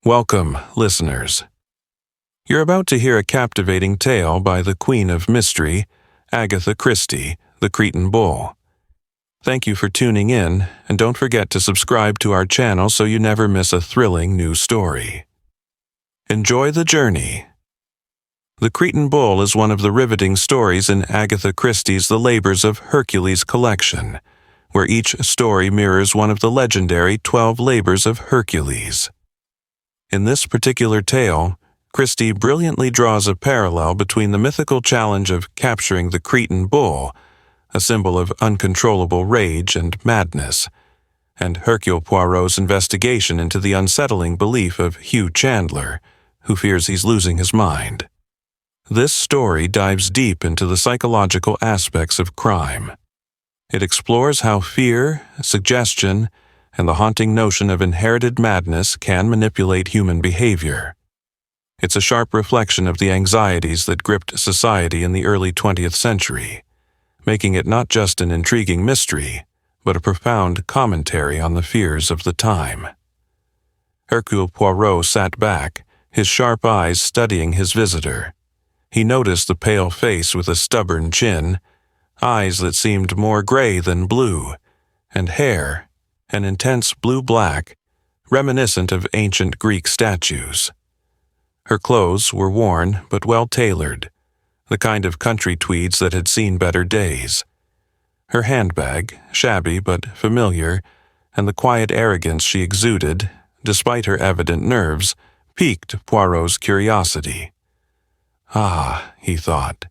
Welcome, listeners. You're about to hear a captivating tale by the Queen of Mystery, Agatha Christie, the Cretan Bull. Thank you for tuning in, and don't forget to subscribe to our channel so you never miss a thrilling new story. Enjoy the journey. The Cretan Bull is one of the riveting stories in Agatha Christie's The Labors of Hercules collection, where each story mirrors one of the legendary 12 labors of Hercules. In this particular tale, Christie brilliantly draws a parallel between the mythical challenge of capturing the Cretan bull, a symbol of uncontrollable rage and madness, and Hercule Poirot's investigation into the unsettling belief of Hugh Chandler, who fears he's losing his mind. This story dives deep into the psychological aspects of crime. It explores how fear, suggestion, and the haunting notion of inherited madness can manipulate human behavior. It's a sharp reflection of the anxieties that gripped society in the early 20th century, making it not just an intriguing mystery, but a profound commentary on the fears of the time. Hercule Poirot sat back, his sharp eyes studying his visitor. He noticed the pale face with a stubborn chin, eyes that seemed more gray than blue, and hair, an intense blue-black, reminiscent of ancient Greek statues. Her clothes were worn but well-tailored, the kind of country tweeds that had seen better days. Her handbag, shabby but familiar, and the quiet arrogance she exuded, despite her evident nerves, piqued Poirot's curiosity. Ah, he thought,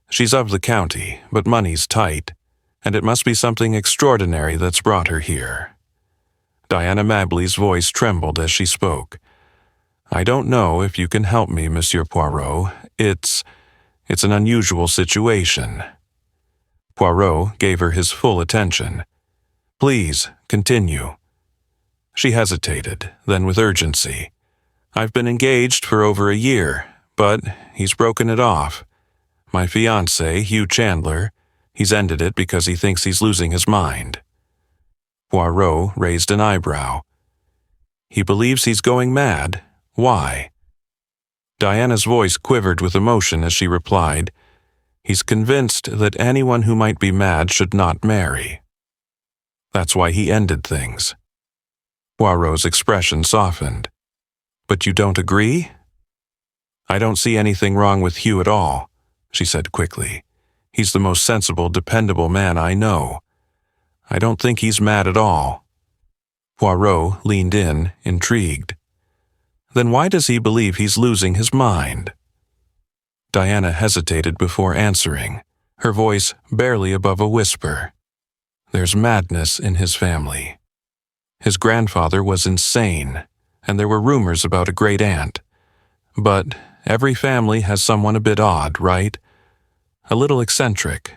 she's of the county, but money's tight, and it must be something extraordinary that's brought her here. Diana Mabley's voice trembled as she spoke. I don't know if you can help me, Monsieur Poirot. It's an unusual situation. Poirot gave her his full attention. Please, continue. She hesitated, then with urgency. I've been engaged for over a year, but he's broken it off. My fiancé, Hugh Chandler, he's ended it because he thinks he's losing his mind. Poirot raised an eyebrow. He believes he's going mad. Why? Diana's voice quivered with emotion as she replied, He's convinced that anyone who might be mad should not marry. That's why he ended things. Poirot's expression softened. But you don't agree? I don't see anything wrong with Hugh at all, she said quickly. He's the most sensible, dependable man I know. I don't think he's mad at all. Poirot leaned in, intrigued. Then why does he believe he's losing his mind? Diana hesitated before answering, her voice barely above a whisper. There's madness in his family. His grandfather was insane, and there were rumors about a great-aunt. But every family has someone a bit odd, right? A little eccentric.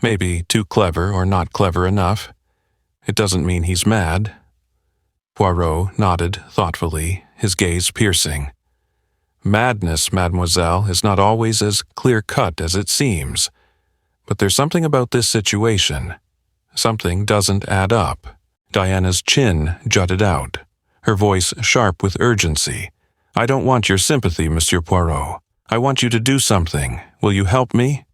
Maybe too clever or not clever enough. It doesn't mean he's mad. Poirot nodded thoughtfully, his gaze piercing. Madness, mademoiselle, is not always as clear-cut as it seems. But there's something about this situation. Something doesn't add up. Diana's chin jutted out, her voice sharp with urgency. I don't want your sympathy, Monsieur Poirot. I want you to do something. Will you help me?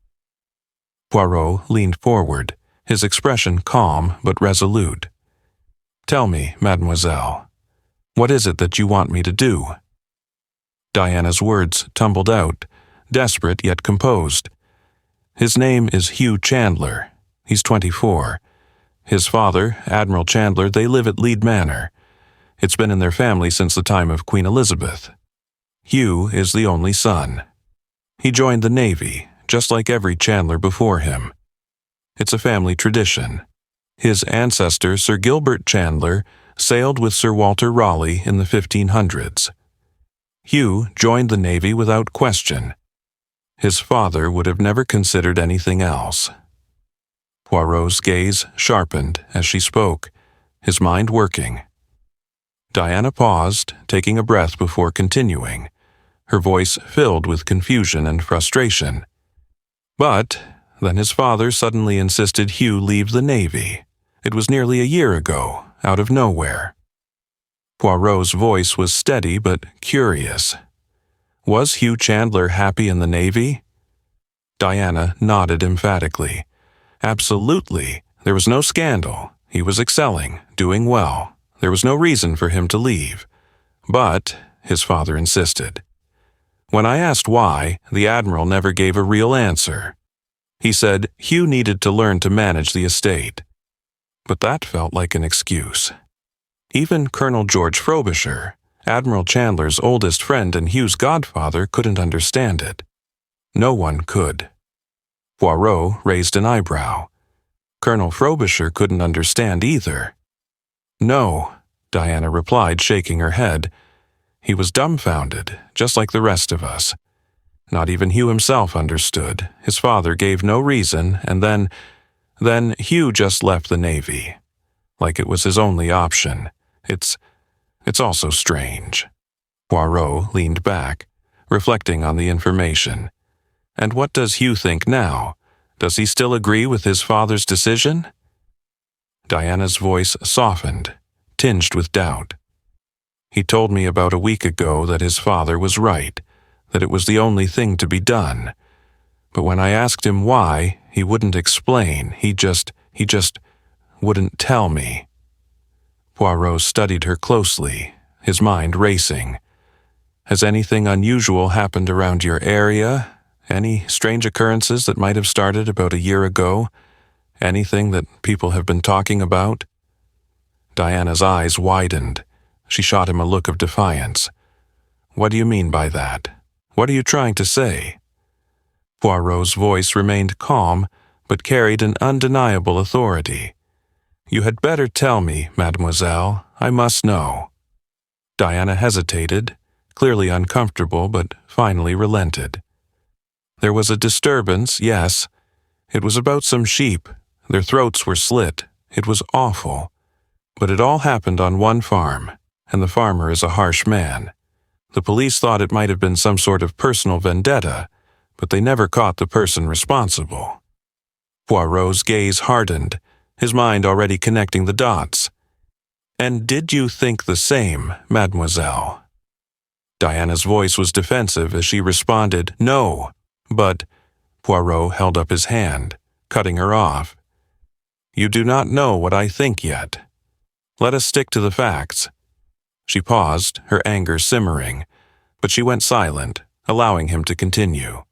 Poirot leaned forward, his expression calm but resolute. Tell me, mademoiselle, what is it that you want me to do? Diana's words tumbled out, desperate yet composed. His name is Hugh Chandler. He's 24. His father, Admiral Chandler, they live at Lead Manor. It's been in their family since the time of Queen Elizabeth. Hugh is the only son. He joined the Navy, just like every Chandler before him. It's a family tradition. His ancestor, Sir Gilbert Chandler, sailed with Sir Walter Raleigh in the 1500s. Hugh joined the Navy without question. His father would have never considered anything else. Poirot's gaze sharpened as she spoke, his mind working. Diana paused, taking a breath before continuing, her voice filled with confusion and frustration. But then his father suddenly insisted Hugh leave the Navy. It was nearly a year ago, out of nowhere. Poirot's voice was steady but curious. Was Hugh Chandler happy in the Navy? Diana nodded emphatically. Absolutely. There was no scandal. He was excelling, doing well. There was no reason for him to leave. But, his father insisted. When I asked why, the Admiral never gave a real answer. He said Hugh needed to learn to manage the estate. But that felt like an excuse. Even Colonel George Frobisher, Admiral Chandler's oldest friend and Hugh's godfather, couldn't understand it. No one could. Poirot raised an eyebrow. Colonel Frobisher couldn't understand either. No, Diana replied, shaking her head. He was dumbfounded, just like the rest of us. Not even Hugh himself understood. His father gave no reason, and then Hugh just left the Navy. Like it was his only option. It's also strange. Poirot leaned back, reflecting on the information. And what does Hugh think now? Does he still agree with his father's decision? Diana's voice softened, tinged with doubt. He told me about a week ago that his father was right, that it was the only thing to be done. But when I asked him why, he wouldn't explain. He just wouldn't tell me. Poirot studied her closely, his mind racing. Has anything unusual happened around your area? Any strange occurrences that might have started about a year ago? Anything that people have been talking about? Diana's eyes widened. She shot him a look of defiance. What do you mean by that? What are you trying to say? Poirot's voice remained calm, but carried an undeniable authority. You had better tell me, mademoiselle. I must know. Diana hesitated, clearly uncomfortable, but finally relented. There was a disturbance, yes. It was about some sheep. Their throats were slit. It was awful. But it all happened on one farm, and the farmer is a harsh man. The police thought it might have been some sort of personal vendetta, but they never caught the person responsible. Poirot's gaze hardened, his mind already connecting the dots. And did you think the same, mademoiselle? Diana's voice was defensive as she responded, no, but Poirot held up his hand, cutting her off. You do not know what I think yet. Let us stick to the facts. She paused, her anger simmering, but she went silent, allowing him to continue.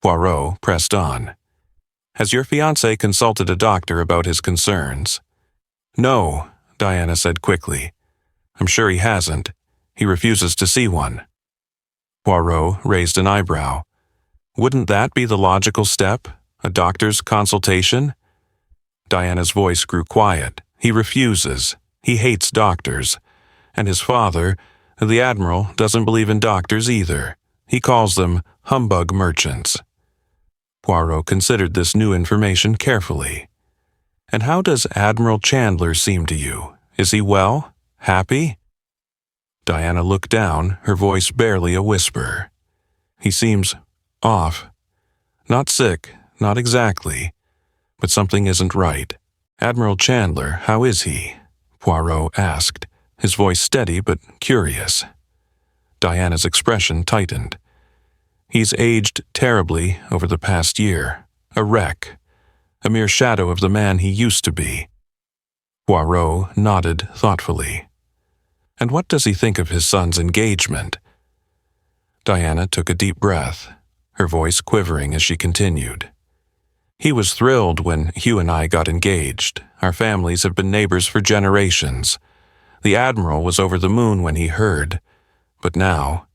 Poirot pressed on. Has your fiancé consulted a doctor about his concerns? No, Diana said quickly. I'm sure he hasn't. He refuses to see one. Poirot raised an eyebrow. Wouldn't that be the logical step? A doctor's consultation? Diana's voice grew quiet. He refuses. He hates doctors. And his father, the Admiral, doesn't believe in doctors either. He calls them humbug merchants. Poirot considered this new information carefully. And how does Admiral Chandler seem to you? Is he well? Happy? Diana looked down, her voice barely a whisper. He seems off. Not sick, not exactly. But something isn't right. Admiral Chandler, how is he? Poirot asked, his voice steady but curious. Diana's expression tightened. He's aged terribly over the past year. A wreck. A mere shadow of the man he used to be. Poirot nodded thoughtfully. And what does he think of his son's engagement? Diana took a deep breath, her voice quivering as she continued. He was thrilled when Hugh and I got engaged. Our families have been neighbors for generations. The Admiral was over the moon when he heard. But now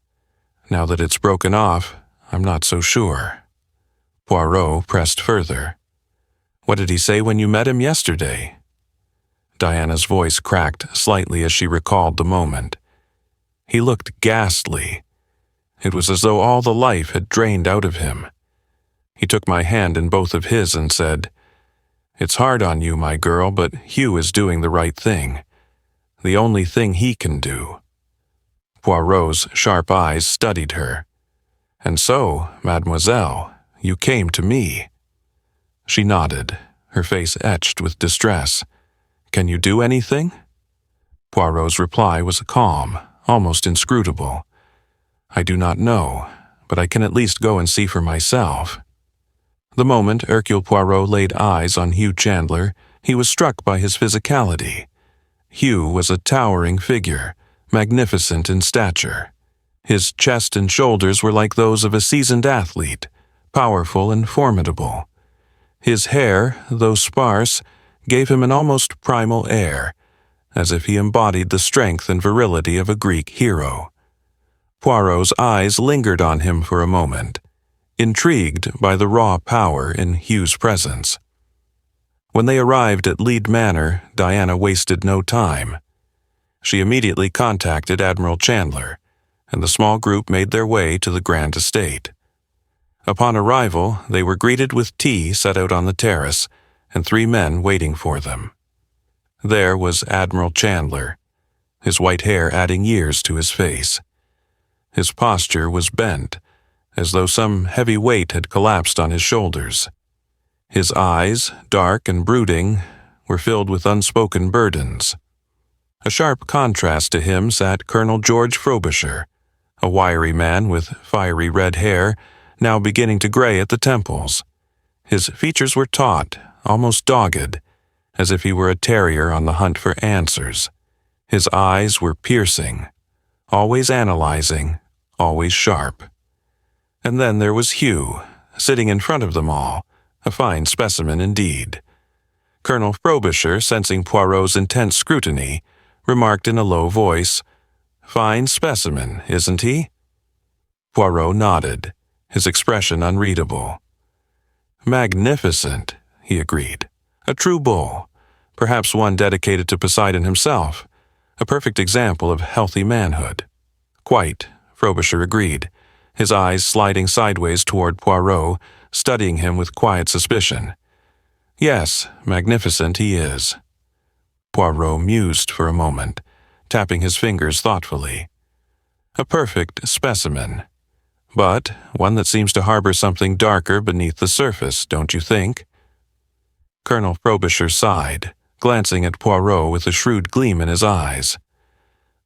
that it's broken off, I'm not so sure. Poirot pressed further. What did he say when you met him yesterday? Diana's voice cracked slightly as she recalled the moment. He looked ghastly. It was as though all the life had drained out of him. He took my hand in both of his and said, It's hard on you, my girl, but Hugh is doing the right thing. The only thing he can do. Poirot's sharp eyes studied her. And so, mademoiselle, you came to me. She nodded, her face etched with distress. Can you do anything? Poirot's reply was calm, almost inscrutable. "I do not know, but I can at least go and see for myself." The moment Hercule Poirot laid eyes on Hugh Chandler, he was struck by his physicality. Hugh was a towering figure, magnificent in stature. His chest and shoulders were like those of a seasoned athlete, powerful and formidable. His hair, though sparse, gave him an almost primal air, as if he embodied the strength and virility of a Greek hero. Poirot's eyes lingered on him for a moment, intrigued by the raw power in Hugh's presence. When they arrived at Lead Manor, Diana wasted no time. She immediately contacted Admiral Chandler, and the small group made their way to the grand estate. Upon arrival, they were greeted with tea set out on the terrace and 3 men waiting for them. There was Admiral Chandler, his white hair adding years to his face. His posture was bent, as though some heavy weight had collapsed on his shoulders. His eyes, dark and brooding, were filled with unspoken burdens. A sharp contrast to him sat Colonel George Frobisher, a wiry man with fiery red hair, now beginning to gray at the temples. His features were taut, almost dogged, as if he were a terrier on the hunt for answers. His eyes were piercing, always analyzing, always sharp. And then there was Hugh, sitting in front of them all, a fine specimen indeed. Colonel Frobisher, sensing Poirot's intense scrutiny, remarked in a low voice, "Fine specimen, isn't he?" Poirot nodded, his expression unreadable. "Magnificent," he agreed. "A true bull, perhaps one dedicated to Poseidon himself, a perfect example of healthy manhood." "Quite," Frobisher agreed, his eyes sliding sideways toward Poirot, studying him with quiet suspicion. "Yes, magnificent he is." Poirot mused for a moment, tapping his fingers thoughtfully. "A perfect specimen, but one that seems to harbor something darker beneath the surface, don't you think?" Colonel Frobisher sighed, glancing at Poirot with a shrewd gleam in his eyes.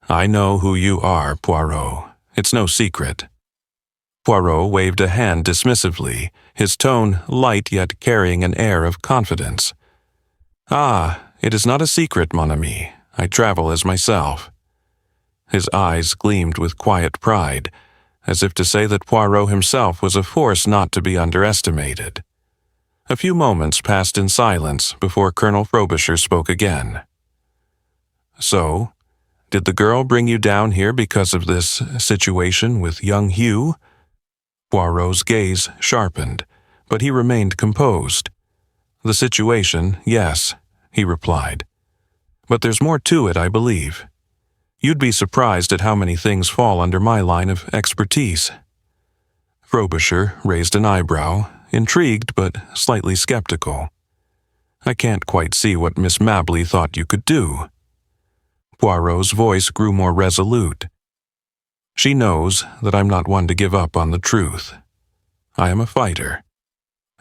"I know who you are, Poirot. It's no secret." Poirot waved a hand dismissively, his tone light yet carrying an air of confidence. "Ah, it is not a secret, mon ami. I travel as myself." His eyes gleamed with quiet pride, as if to say that Poirot himself was a force not to be underestimated. A few moments passed in silence before Colonel Frobisher spoke again. "So, did the girl bring you down here because of this situation with young Hugh?" Poirot's gaze sharpened, but he remained composed. "The situation, yes," he replied. "But there's more to it, I believe. You'd be surprised at how many things fall under my line of expertise." Frobisher raised an eyebrow, intrigued but slightly skeptical. "I can't quite see what Miss Mabley thought you could do." Poirot's voice grew more resolute. "She knows that I'm not one to give up on the truth. I am a fighter.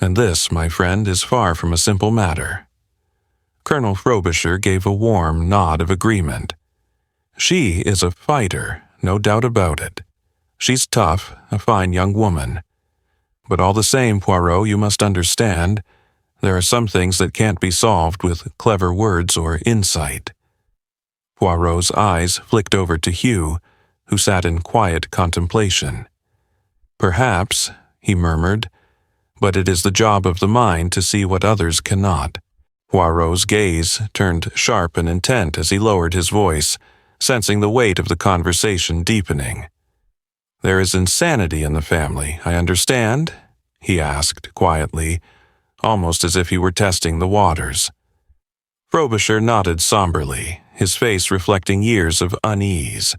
And this, my friend, is far from a simple matter." Colonel Frobisher gave a warm nod of agreement. "She is a fighter, no doubt about it. She's tough, a fine young woman. But all the same, Poirot, you must understand, there are some things that can't be solved with clever words or insight." Poirot's eyes flicked over to Hugh, who sat in quiet contemplation. "Perhaps," he murmured, "but it is the job of the mind to see what others cannot." Poirot's gaze turned sharp and intent as he lowered his voice, sensing the weight of the conversation deepening. "There is insanity in the family, I understand?" he asked quietly, almost as if he were testing the waters. Frobisher nodded somberly, his face reflecting years of unease.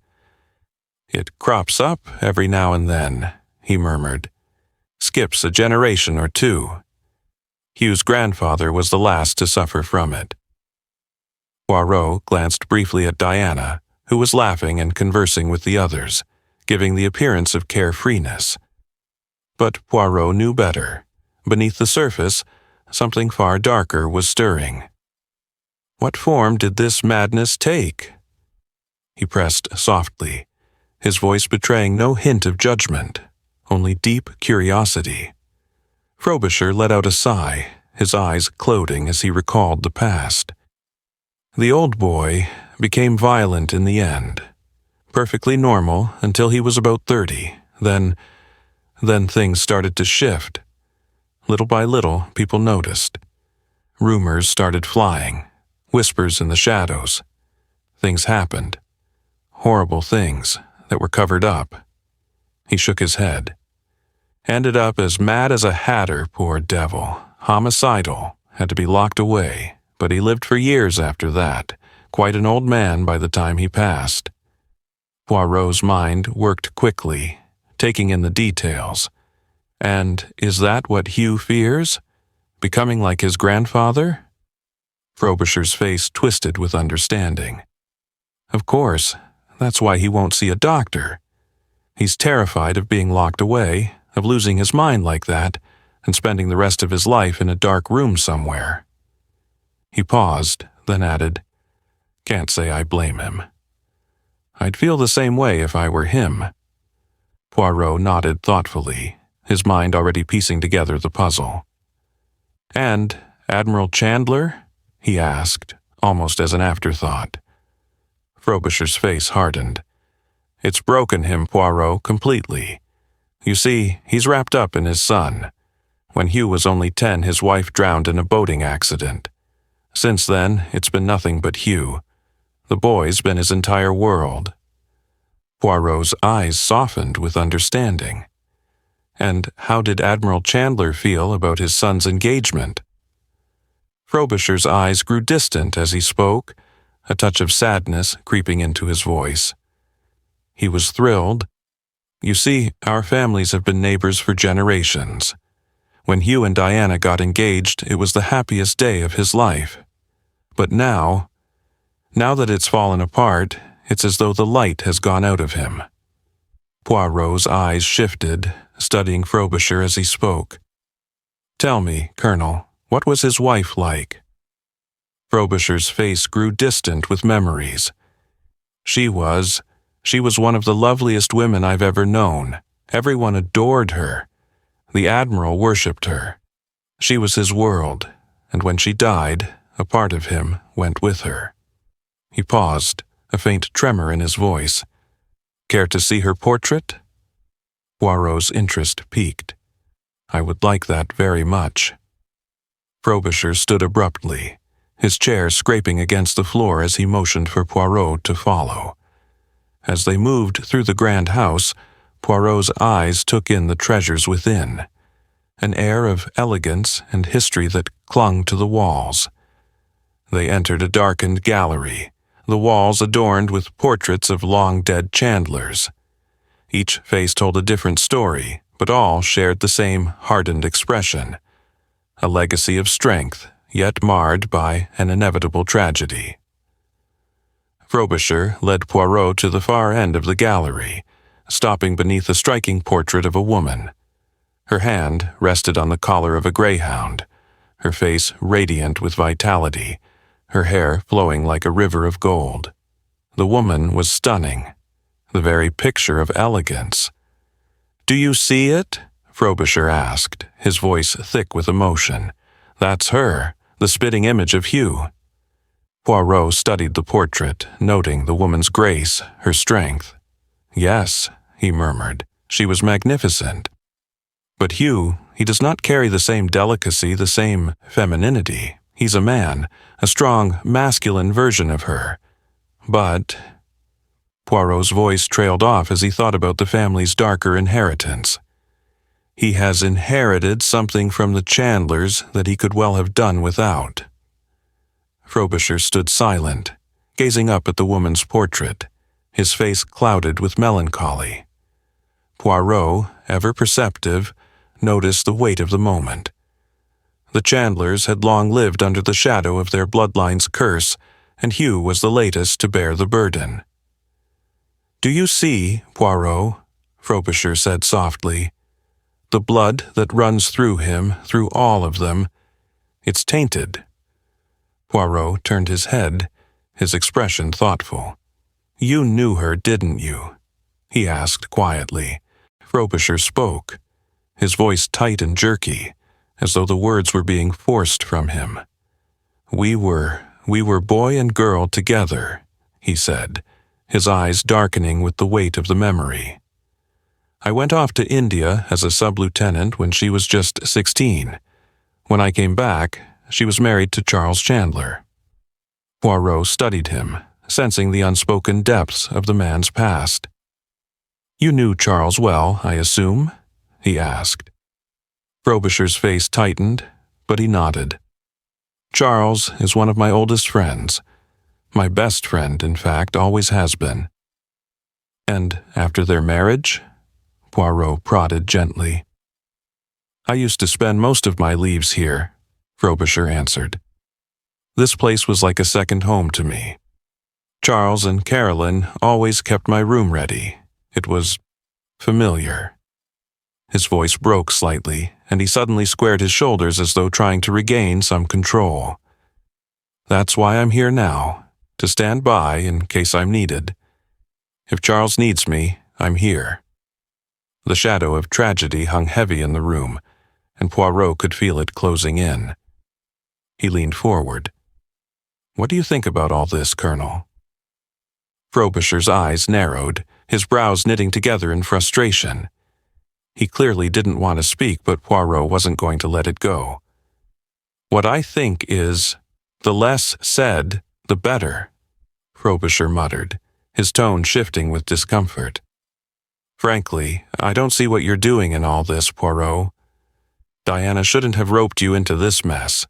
"It crops up every now and then," he murmured. "Skips a generation or two. Hugh's grandfather was the last to suffer from it." Poirot glanced briefly at Diana, who was laughing and conversing with the others, giving the appearance of carefreeness. But Poirot knew better. Beneath the surface, something far darker was stirring. What form did this madness take? He pressed softly, his voice betraying no hint of judgment, only deep curiosity. Frobisher let out a sigh, his eyes clouding as he recalled the past. The old boy became violent in the end, perfectly normal until he was about 30. Then things started to shift. Little by little, people noticed. Rumors started flying, whispers in the shadows. Things happened. Horrible things that were covered up. He shook his head. Ended up as mad as a hatter, poor devil. Homicidal. Had to be locked away, but he lived for years after that, quite an old man by the time he passed. Poirot's mind worked quickly, taking in the details. And is that what Hugh fears? Becoming like his grandfather? Frobisher's face twisted with understanding. Of course, that's why he won't see a doctor. He's terrified of being locked away, of losing his mind like that, and spending the rest of his life in a dark room somewhere. He paused, then added, "Can't say I blame him. I'd feel the same way if I were him." Poirot nodded thoughtfully, his mind already piecing together the puzzle. "And Admiral Chandler?" he asked, almost as an afterthought. Frobisher's face hardened. "It's broken him, Poirot, completely. You see, he's wrapped up in his son. When Hugh was only 10, his wife drowned in a boating accident. Since then, it's been nothing but Hugh. The boy's been his entire world." Poirot's eyes softened with understanding. "And how did Admiral Chandler feel about his son's engagement?" Frobisher's eyes grew distant as he spoke, a touch of sadness creeping into his voice. He was thrilled. "You see, our families have been neighbors for generations. When Hugh and Diana got engaged, it was the happiest day of his life. But now that it's fallen apart, it's as though the light has gone out of him." Poirot's eyes shifted, studying Frobisher as he spoke. "Tell me, Colonel, what was his wife like?" Frobisher's face grew distant with memories. She was one of the loveliest women I've ever known. Everyone adored her. The Admiral worshipped her. She was his world, and when she died, a part of him went with her." He paused, a faint tremor in his voice. "Care to see her portrait?" Poirot's interest piqued. "I would like that very much." Frobisher stood abruptly, his chair scraping against the floor as he motioned for Poirot to follow. As they moved through the grand house, Poirot's eyes took in the treasures within, an air of elegance and history that clung to the walls. They entered a darkened gallery, the walls adorned with portraits of long-dead Chandlers. Each face told a different story, but all shared the same hardened expression, a legacy of strength, yet marred by an inevitable tragedy. Frobisher led Poirot to the far end of the gallery, stopping beneath a striking portrait of a woman. Her hand rested on the collar of a greyhound, her face radiant with vitality, her hair flowing like a river of gold. The woman was stunning, the very picture of elegance. "Do you see it?" Frobisher asked, his voice thick with emotion. "That's her, the spitting image of Hugh." Poirot studied the portrait, noting the woman's grace, her strength. "Yes," he murmured, "she was magnificent. But Hugh, he does not carry the same delicacy, the same femininity. He's a man, a strong, masculine version of her. But—" Poirot's voice trailed off as he thought about the family's darker inheritance. "He has inherited something from the Chandlers that he could well have done without." Frobisher stood silent, gazing up at the woman's portrait, his face clouded with melancholy. Poirot, ever perceptive, noticed the weight of the moment. The Chandlers had long lived under the shadow of their bloodline's curse, and Hugh was the latest to bear the burden. "Do you see, Poirot," Frobisher said softly, "the blood that runs through him, through all of them? It's tainted." Poirot turned his head, his expression thoughtful. "You knew her, didn't you?" he asked quietly. Frobisher spoke, his voice tight and jerky, as though the words were being forced from him. We were boy and girl together," he said, his eyes darkening with the weight of the memory. "I went off to India as a sub-lieutenant when she was just 16. When I came back, she was married to Charles Chandler." Poirot studied him, sensing the unspoken depths of the man's past. "You knew Charles well, I assume?" he asked. Frobisher's face tightened, but he nodded. "Charles is one of my oldest friends. My best friend, in fact, always has been." "And after their marriage?" Poirot prodded gently. "I used to spend most of my leaves here," Frobisher answered. "This place was like a second home to me. Charles and Caroline always kept my room ready. It was familiar." His voice broke slightly, and he suddenly squared his shoulders as though trying to regain some control. "That's why I'm here now, to stand by in case I'm needed. If Charles needs me, I'm here." The shadow of tragedy hung heavy in the room, and Poirot could feel it closing in. He leaned forward. "What do you think about all this, Colonel?" Frobisher's eyes narrowed, his brows knitting together in frustration. He clearly didn't want to speak, but Poirot wasn't going to let it go. "What I think is, the less said, the better," Frobisher muttered, his tone shifting with discomfort. "Frankly, I don't see what you're doing in all this, Poirot. Diana shouldn't have roped you into this mess.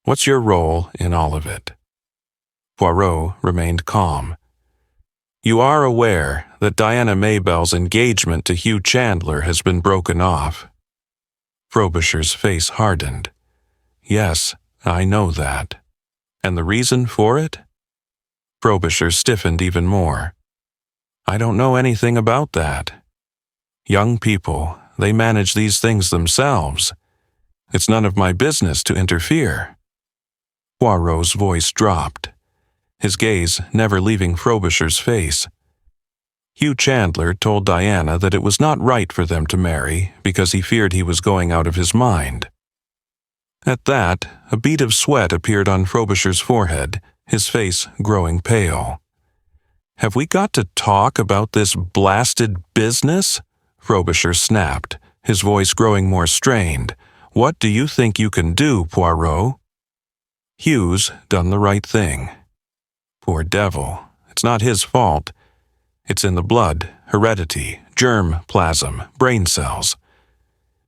What's your role in all of it?" Poirot remained calm. "You are aware that Diana Maybell's engagement to Hugh Chandler has been broken off." Frobisher's face hardened. "Yes, I know that. And the reason for it?" Frobisher stiffened even more. "I don't know anything about that. Young people, they manage these things themselves. It's none of my business to interfere." Poirot's voice dropped, his gaze never leaving Frobisher's face. Hugh Chandler told Diana that it was not right for them to marry because he feared he was going out of his mind. At that, a bead of sweat appeared on Frobisher's forehead, his face growing pale. "Have we got to talk about this blasted business?" Frobisher snapped, his voice growing more strained. "What do you think you can do, Poirot?" "Hugh's done the right thing. Poor devil, it's not his fault. It's in the blood, heredity, germ plasm, brain cells."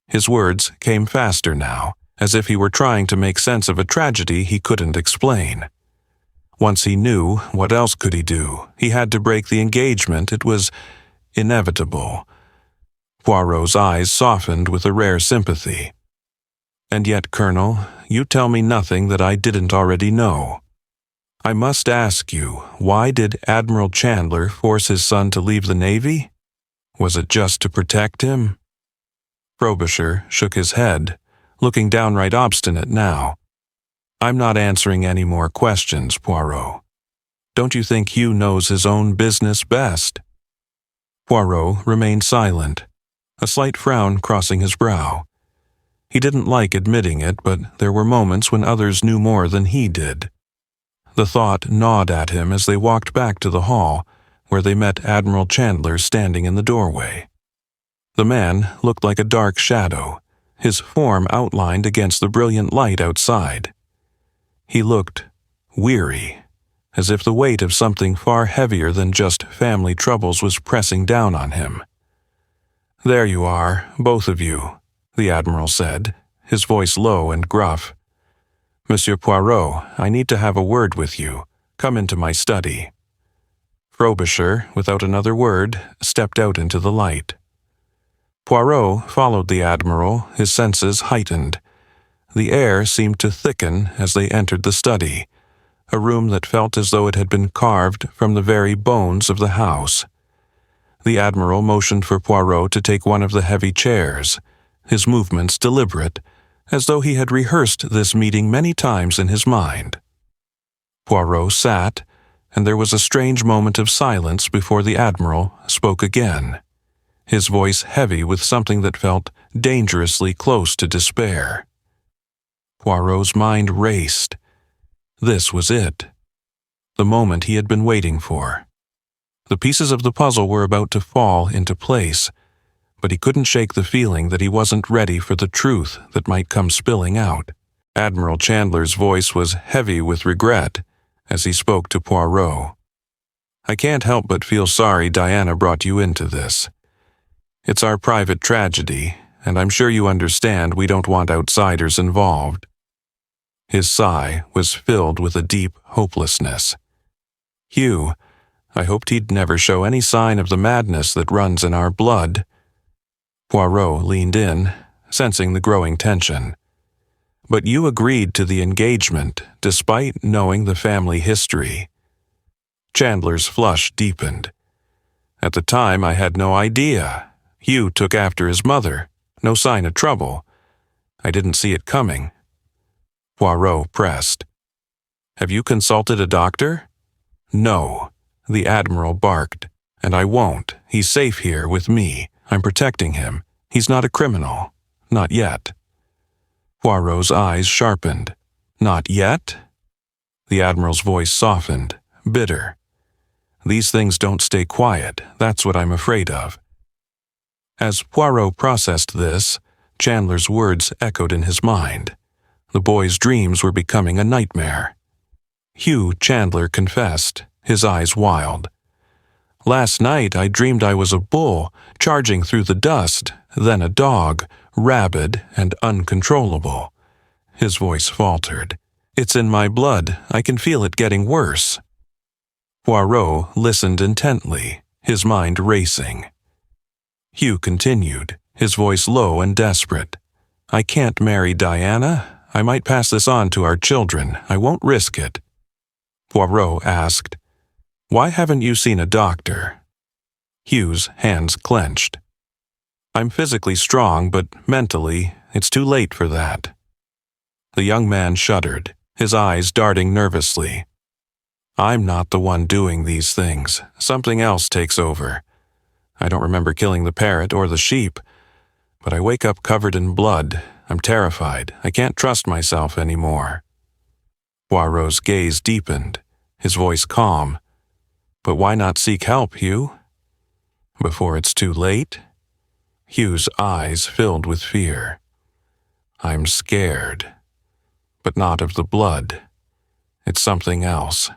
His words came faster now, as if he were trying to make sense of a tragedy he couldn't explain. Once he knew, what else could he do? He had to break the engagement. It was inevitable. Poirot's eyes softened with a rare sympathy. "And yet, Colonel, you tell me nothing that I didn't already know. I must ask you, why did Admiral Chandler force his son to leave the Navy? Was it just to protect him?" Frobisher shook his head, looking downright obstinate now. "I'm not answering any more questions, Poirot. Don't you think Hugh knows his own business best?" Poirot remained silent, a slight frown crossing his brow. He didn't like admitting it, but there were moments when others knew more than he did. The thought gnawed at him as they walked back to the hall, where they met Admiral Chandler standing in the doorway. The man looked like a dark shadow, his form outlined against the brilliant light outside. He looked weary, as if the weight of something far heavier than just family troubles was pressing down on him. "There you are, both of you," the Admiral said, his voice low and gruff. "Monsieur Poirot, I need to have a word with you. Come into my study." Frobisher, without another word, stepped out into the light. Poirot followed the Admiral, his senses heightened. The air seemed to thicken as they entered the study, a room that felt as though it had been carved from the very bones of the house. The Admiral motioned for Poirot to take one of the heavy chairs, his movements deliberate, as though he had rehearsed this meeting many times in his mind. Poirot sat, and there was a strange moment of silence before the Admiral spoke again, his voice heavy with something that felt dangerously close to despair. Poirot's mind raced. This was it. The moment he had been waiting for. The pieces of the puzzle were about to fall into place, but he couldn't shake the feeling that he wasn't ready for the truth that might come spilling out. Admiral Chandler's voice was heavy with regret as he spoke to Poirot. "I can't help but feel sorry Diana brought you into this. It's our private tragedy, and I'm sure you understand we don't want outsiders involved." His sigh was filled with a deep hopelessness. "Hugh, I hoped he'd never show any sign of the madness that runs in our blood." Poirot leaned in, sensing the growing tension. "But you agreed to the engagement, despite knowing the family history." Chandler's flush deepened. "At the time, I had no idea. Hugh took after his mother. No sign of trouble. I didn't see it coming." Poirot pressed. "Have you consulted a doctor?" "No," the Admiral barked. "And I won't. He's safe here with me. I'm protecting him. He's not a criminal. Not yet." Poirot's eyes sharpened. "Not yet?" The Admiral's voice softened, bitter. "These things don't stay quiet. That's what I'm afraid of." As Poirot processed this, Chandler's words echoed in his mind. The boy's dreams were becoming a nightmare. Hugh Chandler confessed, his eyes wild. "Last night I dreamed I was a bull, charging through the dust, then a dog, rabid and uncontrollable." His voice faltered. "It's in my blood. I can feel it getting worse." Poirot listened intently, his mind racing. Hugh continued, his voice low and desperate. "I can't marry Diana. I might pass this on to our children. I won't risk it." Poirot asked, "Why haven't you seen a doctor?" Hugh's hands clenched. "I'm physically strong, but mentally, it's too late for that." The young man shuddered, his eyes darting nervously. "I'm not the one doing these things. Something else takes over. I don't remember killing the parrot or the sheep, but I wake up covered in blood. I'm terrified. I can't trust myself anymore." Poirot's gaze deepened, his voice calm. "But why not seek help, Hugh? Before it's too late?" Hugh's eyes filled with fear. "I'm scared. But not of the blood. It's something else.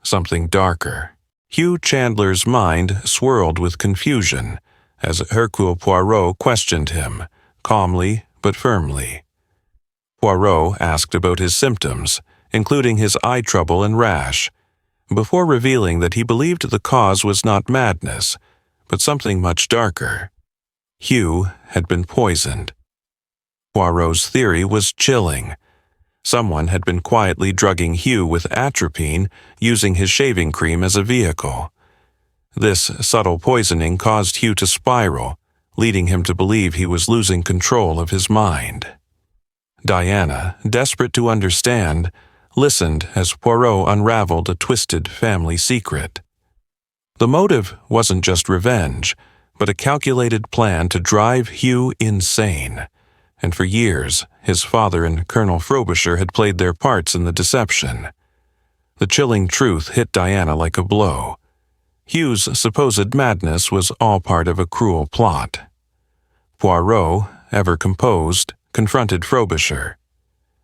Something darker." Hugh Chandler's mind swirled with confusion as Hercule Poirot questioned him, calmly but firmly. Poirot asked about his symptoms, including his eye trouble and rash, before revealing that he believed the cause was not madness, but something much darker. Hugh had been poisoned. Poirot's theory was chilling. Someone had been quietly drugging Hugh with atropine, using his shaving cream as a vehicle. This subtle poisoning caused Hugh to spiral, leading him to believe he was losing control of his mind. Diana, desperate to understand, listened as Poirot unraveled a twisted family secret. The motive wasn't just revenge, but a calculated plan to drive Hugh insane. And for years, his father and Colonel Frobisher had played their parts in the deception. The chilling truth hit Diana like a blow. Hugh's supposed madness was all part of a cruel plot. Poirot, ever composed, confronted Frobisher.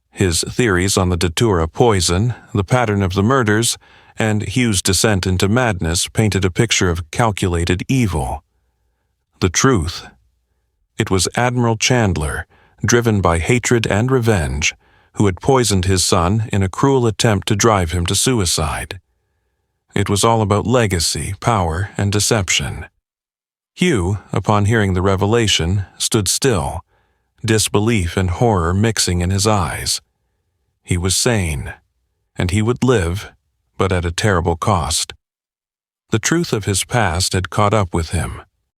His theories on the datura poison, the pattern of the murders, and Hugh's descent into madness painted a picture of calculated evil. The truth. It was Admiral Chandler, driven by hatred and revenge, who had poisoned his son in a cruel attempt to drive him to suicide. It was all about legacy, power, and deception. Hugh, upon hearing the revelation, stood still, disbelief and horror mixing in his eyes. He was sane, and he would live, but at a terrible cost. The truth of his past had caught up with him.